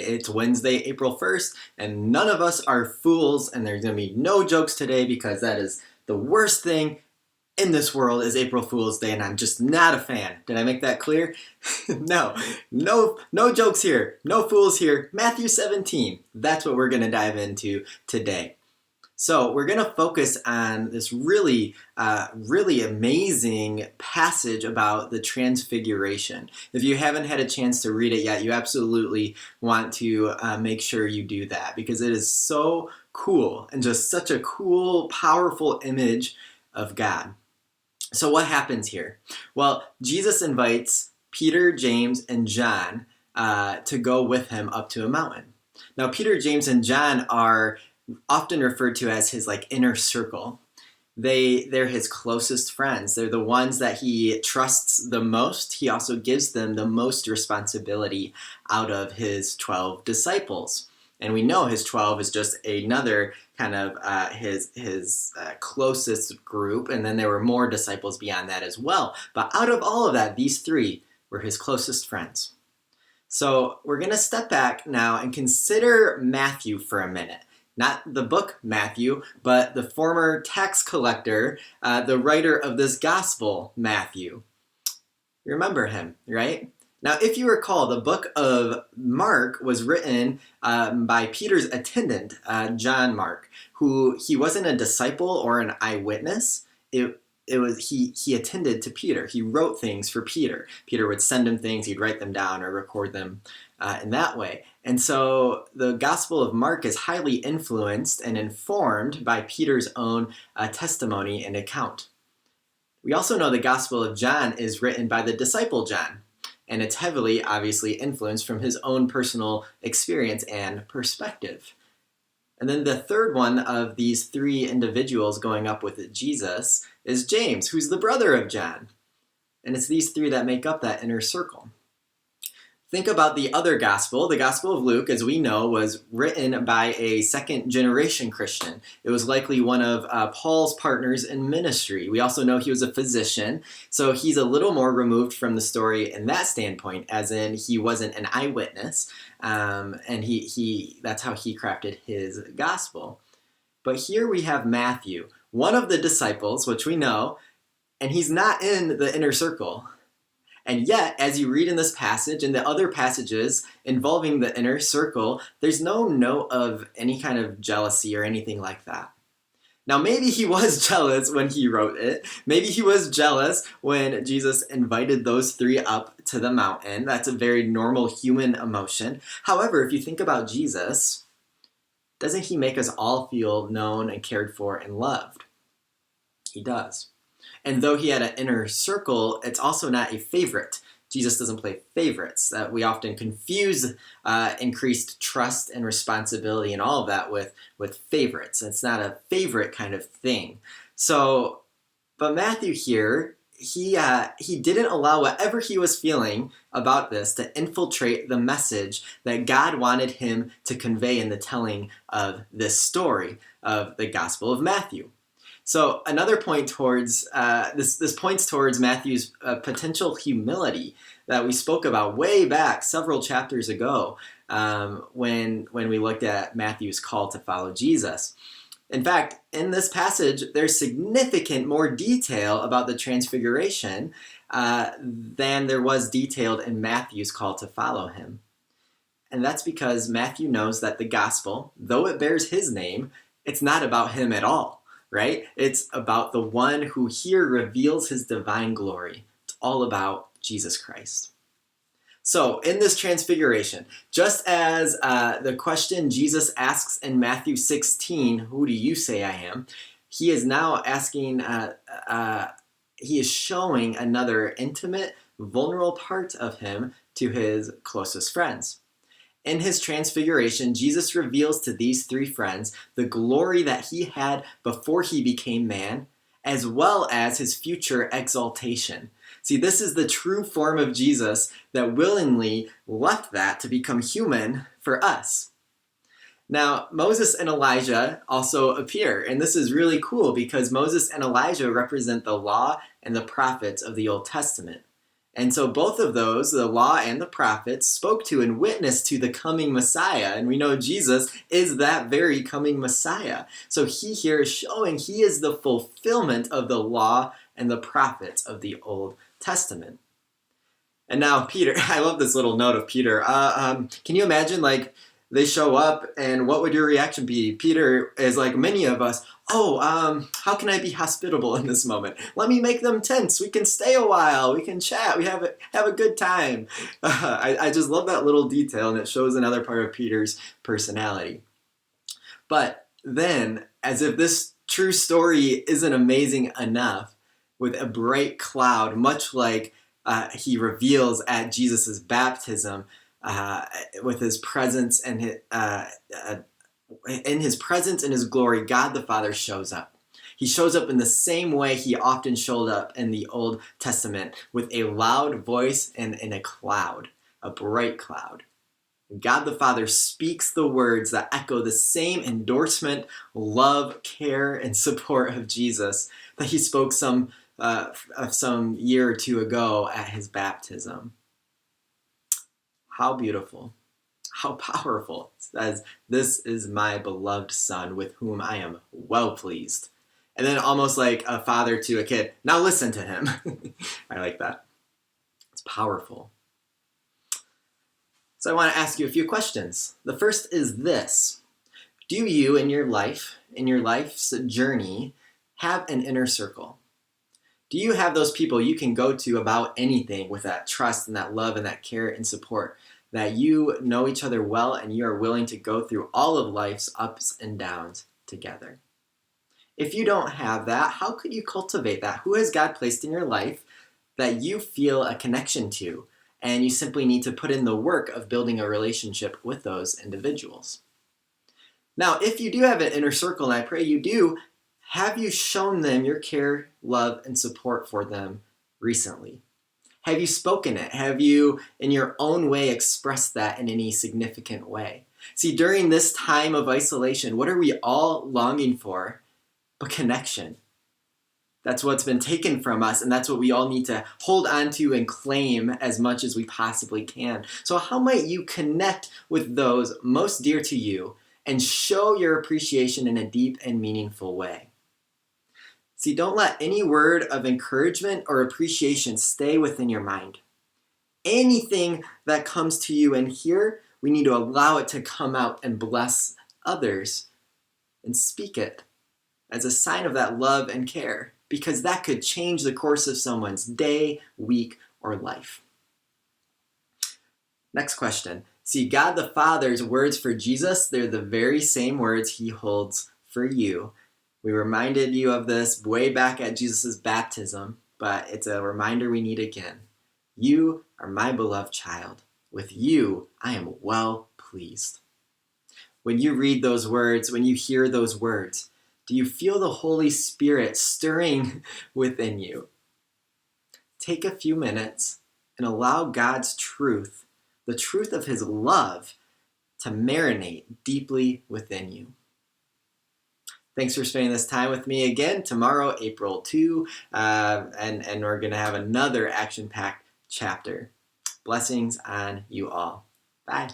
It's Wednesday, April 1st, and none of us are fools, and there's going to be no jokes today because that is the worst thing in this world is April Fool's Day, and I'm just not a fan. Did I make that clear? No jokes here. No fools here. Matthew 17. That's what we're going to dive into today. So we're going to focus on this really amazing passage about the Transfiguration. If you haven't had a chance to read it yet, you absolutely want to make sure you do that because it is so cool and just such a cool, powerful image of God. So what happens here? Well, Jesus invites Peter, James, and John to go with him up to a mountain. Now, Peter, James, and John are often referred to as his inner circle. They're his closest friends. They're the ones that he trusts the most. He also gives them the most responsibility out of his 12 disciples. And we know his 12 is just another kind of his closest group. And then there were more disciples beyond that as well. But out of all of that, these three were his closest friends. So we're going to step back now and consider Matthew for a minute. Not the book Matthew, but the former tax collector, the writer of this gospel, Matthew. You remember him, right? Now, if you recall, the book of Mark was written by Peter's attendant, John Mark, who he wasn't a disciple or an eyewitness. He attended to Peter. He wrote things for Peter. Peter would send him things, he'd write them down or record them in that way. And so the Gospel of Mark is highly influenced and informed by Peter's own testimony and account. We also know the Gospel of John is written by the disciple John, and it's heavily, obviously, influenced from his own personal experience and perspective. And then the third one of these three individuals going up with Jesus is James, who's the brother of John. And it's these three that make up that inner circle. Think about the other gospel. The Gospel of Luke, as we know, was written by a second-generation Christian. It was likely one of Paul's partners in ministry. We also know he was a physician, so he's a little more removed from the story in that standpoint, as in he wasn't an eyewitness, and that's how he crafted his gospel. But here we have Matthew, one of the disciples, which we know, and he's not in the inner circle. And yet, as you read in this passage and the other passages involving the inner circle, there's no note of any kind of jealousy or anything like that. Now, maybe he was jealous when he wrote it. Maybe he was jealous when Jesus invited those three up to the mountain. That's a very normal human emotion. However, if you think about Jesus, doesn't he make us all feel known and cared for and loved? He does. And though he had an inner circle, it's also not a favorite. Jesus doesn't play favorites. We often confuse increased trust and responsibility and all of that with favorites. It's not a favorite kind of thing. So, but Matthew here, he didn't allow whatever he was feeling about this to infiltrate the message that God wanted him to convey in the telling of this story of the Gospel of Matthew. So another point towards, this points towards Matthew's potential humility that we spoke about way back several chapters ago when we looked at Matthew's call to follow Jesus. In fact, in this passage, there's significant more detail about the Transfiguration than there was detailed in Matthew's call to follow him. And that's because Matthew knows that the gospel, though it bears his name, it's not about him at all. Right? It's about the one who here reveals his divine glory. It's all about Jesus Christ. So in this transfiguration, just as the question Jesus asks in Matthew 16, who do you say I am? He is now asking, he is showing another intimate, vulnerable part of him to his closest friends. In his transfiguration, Jesus reveals to these three friends the glory that he had before he became man, as well as his future exaltation. See, this is the true form of Jesus that willingly left that to become human for us. Now, Moses and Elijah also appear, and this is really cool because Moses and Elijah represent the law and the prophets of the Old Testament. And so both of those, the law and the prophets, spoke to and witnessed to the coming Messiah. And we know Jesus is that very coming Messiah. So he here is showing he is the fulfillment of the law and the prophets of the Old Testament. And now Peter, I love this little note of Peter. Can you imagine, like, they show up and what would your reaction be? Peter is like many of us. How can I be hospitable in this moment? Let me make them tents. We can stay a while. We can chat. We have a good time. I just love that little detail, and it shows another part of Peter's personality. But then, as if this true story isn't amazing enough, with a bright cloud, much like he reveals at Jesus' baptism, with his presence and in his presence and his glory, God the Father shows up. He shows up in the same way he often showed up in the Old Testament, with a loud voice and in a cloud, a bright cloud. God the Father speaks the words that echo the same endorsement, love, care, and support of Jesus that he spoke some year or two ago at his baptism. How beautiful, how powerful. It says, "This is my beloved Son with whom I am well pleased." And then almost like a father to a kid, now listen to him. I like that. It's powerful. So I want to ask you a few questions. The first is this: do you in your life's journey, have an inner circle? Do you have those people you can go to about anything with that trust and that love and that care and support, that you know each other well and you are willing to go through all of life's ups and downs together? If you don't have that, how could you cultivate that? Who has God placed in your life that you feel a connection to, and you simply need to put in the work of building a relationship with those individuals? Now, if you do have an inner circle, and I pray you do, have you shown them your care, love, and support for them recently? Have you spoken it? Have you, in your own way, expressed that in any significant way? See, during this time of isolation, what are we all longing for but connection? That's what's been taken from us, and that's what we all need to hold on to and claim as much as we possibly can. So how might you connect with those most dear to you and show your appreciation in a deep and meaningful way? See, don't let any word of encouragement or appreciation stay within your mind. Anything that comes to you in here, we need to allow it to come out and bless others and speak it as a sign of that love and care, because that could change the course of someone's day, week, or life. Next question. See, God the Father's words for Jesus, they're the very same words he holds for you. We reminded you of this way back at Jesus' baptism, but it's a reminder we need again. You are my beloved child. With you, I am well pleased. When you read those words, when you hear those words, do you feel the Holy Spirit stirring within you? Take a few minutes and allow God's truth, the truth of his love, to marinate deeply within you. Thanks for spending this time with me again. Tomorrow, April 2, and we're going to have another action-packed chapter. Blessings on you all. Bye.